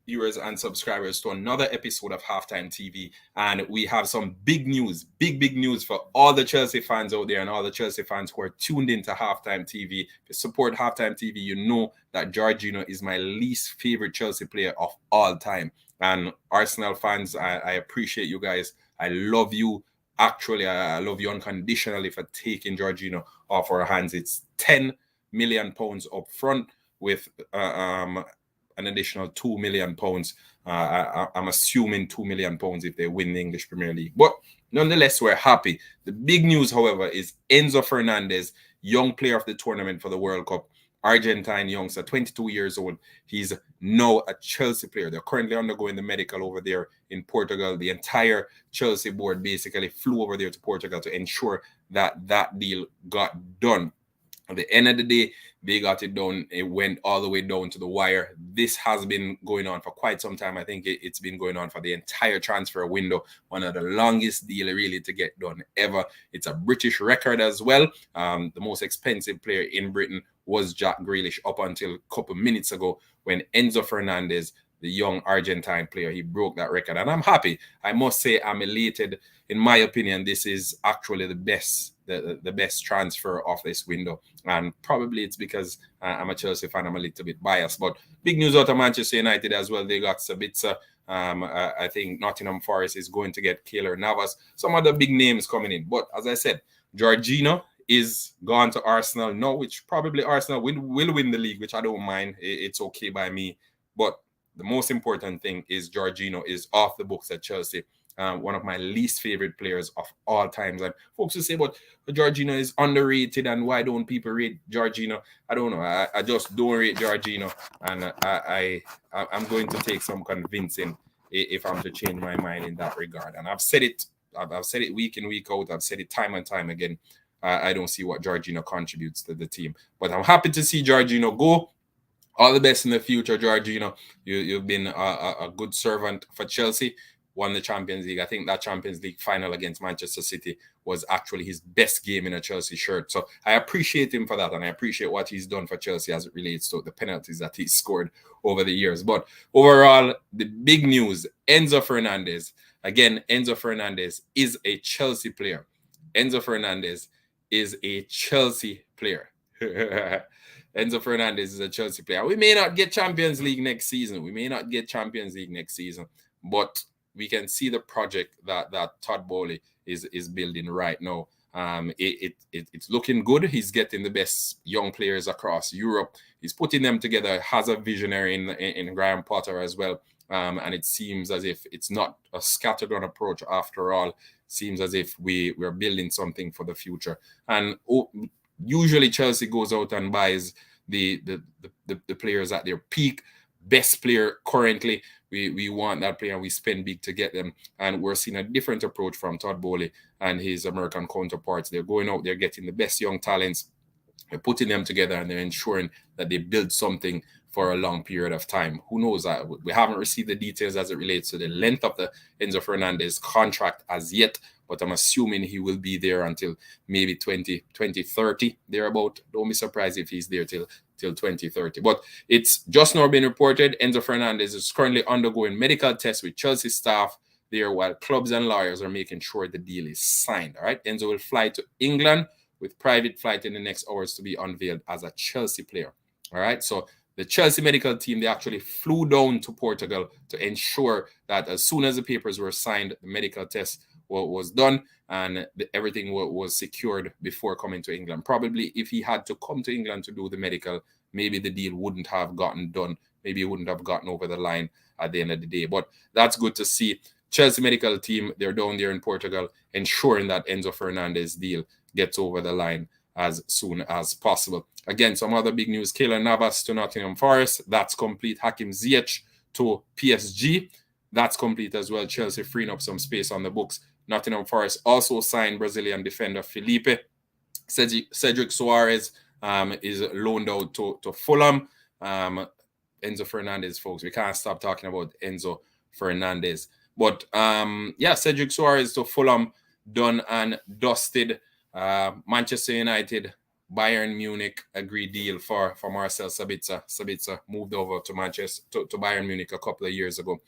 viewers and subscribers to another episode of Halftime TV. And we have some big news, big news for all the Chelsea fans out there and all the Chelsea fans who are tuned into Halftime TV. If you support Halftime TV, you know that Jorginho is my least favorite Chelsea player of all time. And Arsenal fans, I appreciate you guys. I love you. Actually, I love you unconditionally for taking Jorginho off our hands. It's £10 million up front with an additional £2 million. I'm assuming £2 million if they win the English Premier League. But nonetheless, we're happy. The big news, however, is Enzo Fernandez, young player of the tournament for the World Cup, Argentine youngster, 22 years old. He's now a Chelsea player. They're currently undergoing the medical over there in Portugal. The entire Chelsea board basically flew over there to Portugal to ensure that that deal got done. At the end of the day, they got it done. It went all the way down to the wire. This has been going on for quite some time. I think it's been going on for the entire transfer window. One of the longest deals really to get done ever. It's a British record as well. The most expensive player in Britain was Jack Grealish up until a couple minutes ago when Enzo Fernandez, the young Argentine player, he broke that record. And I'm happy. I must say I'm elated. In my opinion, this is actually the best transfer of this window. And probably it's because I'm a Chelsea fan. I'm a little bit biased. But big news out of Manchester United as well. They got Sabitzer. I think Nottingham Forest is going to get Keylor Navas. Some other big names coming in. But as I said, Jorginho is gone to Arsenal now, which probably Arsenal will win the league, which I don't mind. It's okay by me. But the most important thing is Jorginho is off the books at Chelsea. One of my least favorite players of all times. And folks will say, but Jorginho is underrated and why don't people rate Jorginho? I don't know. I just don't rate Jorginho. And I'm going to take some convincing if I'm to change my mind in that regard. And I've said it. I've said it week in, week out. I've said it time and time again. I don't see what Jorginho contributes to the team. But I'm happy to see Jorginho go. All the best in the future, Jorginho. You've been a good servant for Chelsea. Won the Champions League. I think that Champions League final against Manchester City was actually his best game in a Chelsea shirt. So I appreciate him for that, and I appreciate what he's done for Chelsea as it relates to the penalties that he's scored over the years. But overall, the big news, Enzo Fernandez. Again, Enzo Fernandez is a Chelsea player. Enzo Fernandez is a Chelsea player. Enzo Fernandez is a Chelsea player. We may not get Champions League next season. But we can see the project that Todd Bowley is building right now. It's looking good. He's getting the best young players across Europe. He's putting them together. Has a visionary in Graham Potter as well. And it seems as if it's not a scattergun approach after all. Seems as if we're building something for the future. And usually Chelsea goes out and buys the players at their peak. Best player currently. We want that player. We spend big to get them. And we're seeing a different approach from Todd Bowley and his American counterparts. They're going out, they're getting the best young talents. They're putting them together and they're ensuring that they build something for a long period of time. Who knows? We haven't received the details as it relates to the length of the Enzo Fernandez contract as yet, but I'm assuming he will be there until maybe 2030, thereabout. Don't be surprised if he's there till 2030. But it's just now been reported Enzo Fernandez is currently undergoing medical tests with Chelsea staff there while clubs and lawyers are making sure the deal is signed. All right, Enzo will fly to England with private flight in the next hours to be unveiled as a Chelsea player. All right, so the Chelsea medical team, they actually flew down to Portugal to ensure that as soon as the papers were signed, the medical test was done and everything was secured before coming to England. Probably if he had to come to England to do the medical, maybe the deal wouldn't have gotten done. Maybe he wouldn't have gotten over the line at the end of the day. But that's good to see. Chelsea medical team, they're down there in Portugal, ensuring that Enzo Fernandez deal gets over the line as soon as possible. Again, some other big news. Keylor Navas to Nottingham Forest. That's complete. Hakim Ziyech to PSG. That's complete as well. Chelsea freeing up some space on the books. Nottingham Forest also signed Brazilian defender Felipe. Cedric Soares is loaned out to Fulham. Enzo Fernandez, folks. We can't stop talking about Enzo Fernandez. But Cedric Soares to Fulham, done and dusted. Manchester United, Bayern Munich agreed deal for Marcel Sabitzer. Sabitzer moved over to Manchester to Bayern Munich a couple of years ago.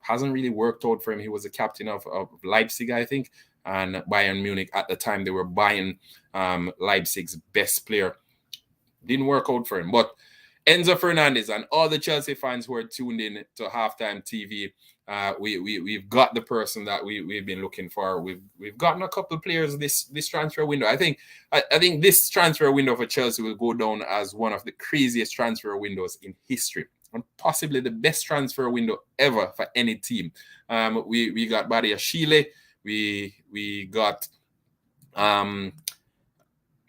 Hasn't really worked out for him. He was the captain of Leipzig, I think, and Bayern Munich at the time they were buying Leipzig's best player. Didn't work out for him, but Enzo Fernandez and all the Chelsea fans who are tuned in to Halftime TV, we've got the person that we've been looking for. We've gotten a couple of players this transfer window. I think this transfer window for Chelsea will go down as one of the craziest transfer windows in history, and possibly the best transfer window ever for any team. We got Badia Chile, we got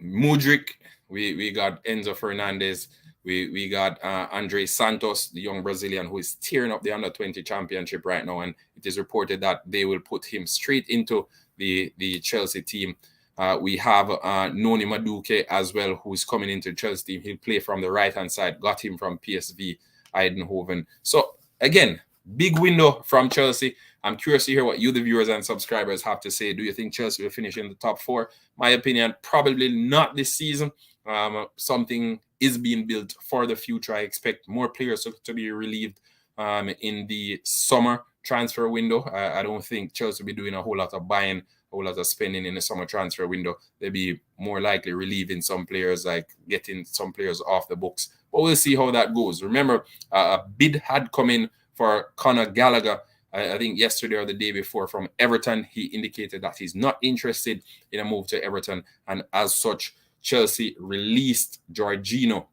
Mudryk, we got Enzo Fernandez. We got Andre Santos, the young Brazilian who is tearing up the under-20 championship right now, and it is reported that they will put him straight into the Chelsea team. We have Noni Madueke as well, who's coming into the Chelsea team. He'll play from the right-hand side. Got him from PSV Eindhoven. So, again, big window from Chelsea. I'm curious to hear what you, the viewers and subscribers, have to say. Do you think Chelsea will finish in the top 4? My opinion, probably not this season. Something is being built for the future. I expect more players to be relieved in the summer transfer window. I don't think Chelsea will be doing a whole lot of buying, a whole lot of spending in the summer transfer window. They'll be more likely relieving some players, like getting some players off the books. But we'll see how that goes. Remember, a bid had come in for Conor Gallagher, I think yesterday or the day before, from Everton. He indicated that he's not interested in a move to Everton, and as such, Chelsea released Jorginho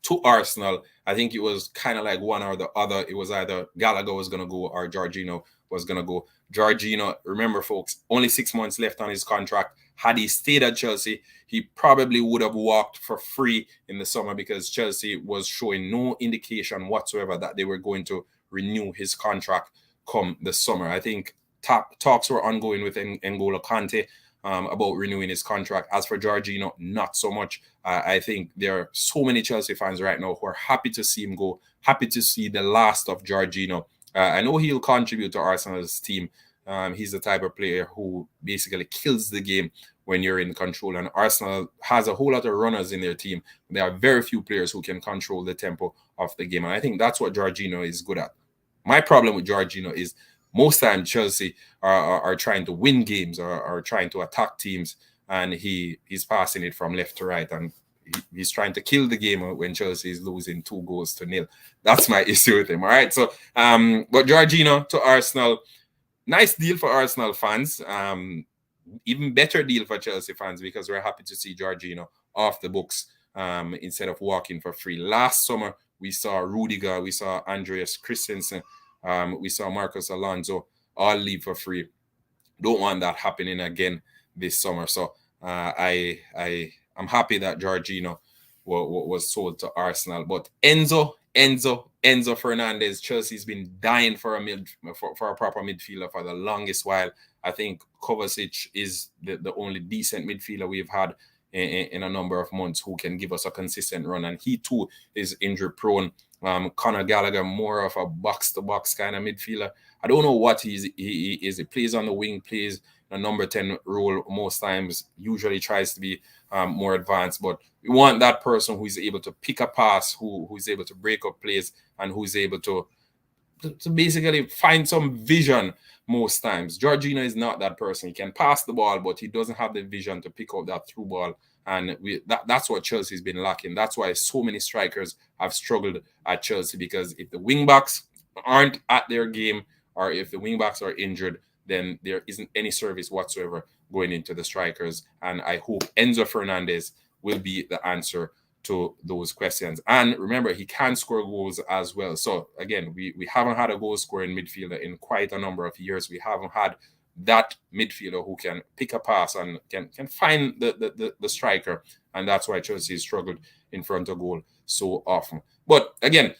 to Arsenal. I think it was kind of like one or the other. It was either Gallagher was going to go or Jorginho was going to go. Jorginho, remember, folks, only 6 months left on his contract. Had he stayed at Chelsea, he probably would have walked for free in the summer, because Chelsea was showing no indication whatsoever that they were going to renew his contract come the summer. I think talks were ongoing with N'Golo Kante about renewing his contract. As for Jorginho, not so much. I think there are so many Chelsea fans right now who are happy to see him go, happy to see the last of Jorginho. I know he'll contribute to Arsenal's team. He's the type of player who basically kills the game when you're in control, and Arsenal has a whole lot of runners in their team. There are very few players who can control the tempo of the game, and I think that's what Jorginho is good at. My problem with Jorginho is most times Chelsea are trying to win games or are trying to attack teams, and he's passing it from left to right, and he's trying to kill the game when Chelsea is losing 2-0. That's my issue with him. All right. So, but Jorginho to Arsenal, nice deal for Arsenal fans. Even better deal for Chelsea fans, because we're happy to see Jorginho off the books instead of walking for free. Last summer, we saw Rudiger, we saw Andreas Christensen, we saw Marcos Alonso all leave for free. Don't want that happening again this summer. So I'm happy that Jorginho was sold to Arsenal. But Enzo Fernandez, Chelsea's been dying for a proper midfielder for the longest while. I think Kovacic is the only decent midfielder we've had in a number of months who can give us a consistent run, and he too is injury prone. Conor Gallagher, more of a box-to-box kind of midfielder. I don't know what he is. He plays on the wing, plays a number 10 role most times, usually tries to be more advanced, but we want that person who is able to pick a pass, who is able to break up plays, and who is able to basically find some vision most times. Jorginho is not that person. He can pass the ball, but he doesn't have the vision to pick up that through ball. And that's what Chelsea's been lacking. That's why so many strikers have struggled at Chelsea, because if the wingbacks aren't at their game, or if the wingbacks are injured, then there isn't any service whatsoever going into the strikers. And I hope Enzo Fernandez will be the answer to those questions. And remember, he can score goals as well. So again, we haven't had a goal scoring midfielder in quite a number of years. We haven't had that midfielder who can pick a pass and can find the striker. And that's why Chelsea struggled in front of goal so often. But again,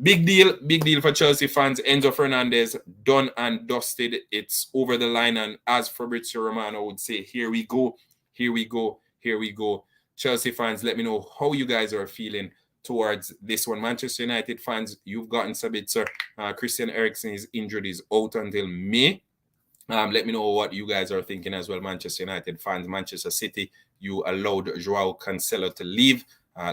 big deal for Chelsea fans. Enzo Fernandez, done and dusted. It's over the line. And as Fabrizio Romano would say, here we go. Chelsea fans, let me know how you guys are feeling towards this one. Manchester United fans, you've gotten Sabitzer. Christian Eriksen is injured, is out until May. Let me know what you guys are thinking as well, Manchester United fans. Manchester City, you allowed Joao Cancelo to leave.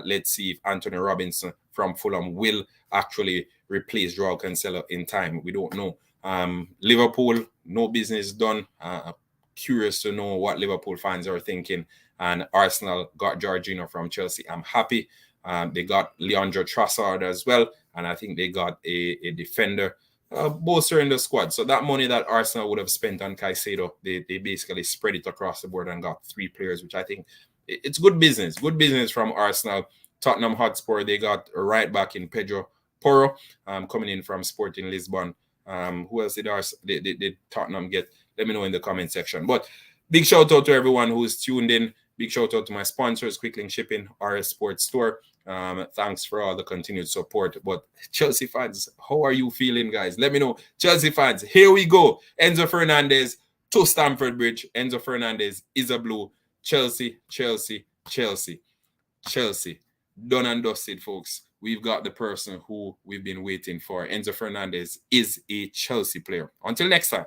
Let's see if Anthony Robinson from Fulham will actually replace Joao Cancelo in time. We don't know. Liverpool, no business done. Curious to know what Liverpool fans are thinking. And Arsenal got Jorginho from Chelsea. I'm happy. They got Leandro Trossard as well. And I think they got a defender bolster in the squad. So that money that Arsenal would have spent on Caicedo, they basically spread it across the board and got 3 players, which I think it's good business. Good business from Arsenal. Tottenham Hotspur, they got a right back in Pedro Porro, coming in from Sporting Lisbon. Who else did Tottenham get? Let me know in the comment section. But big shout out to everyone who's tuned in. Big shout out to my sponsors, Quicklink Shipping, RS Sports Store. Thanks for all the continued support. But Chelsea fans, how are you feeling, guys? Let me know. Chelsea fans, here we go. Enzo Fernandez to Stamford Bridge. Enzo Fernandez is a blue. Chelsea, Chelsea, Chelsea, Chelsea. Done and dusted, folks. We've got the person who we've been waiting for. Enzo Fernandez is a Chelsea player. Until next time.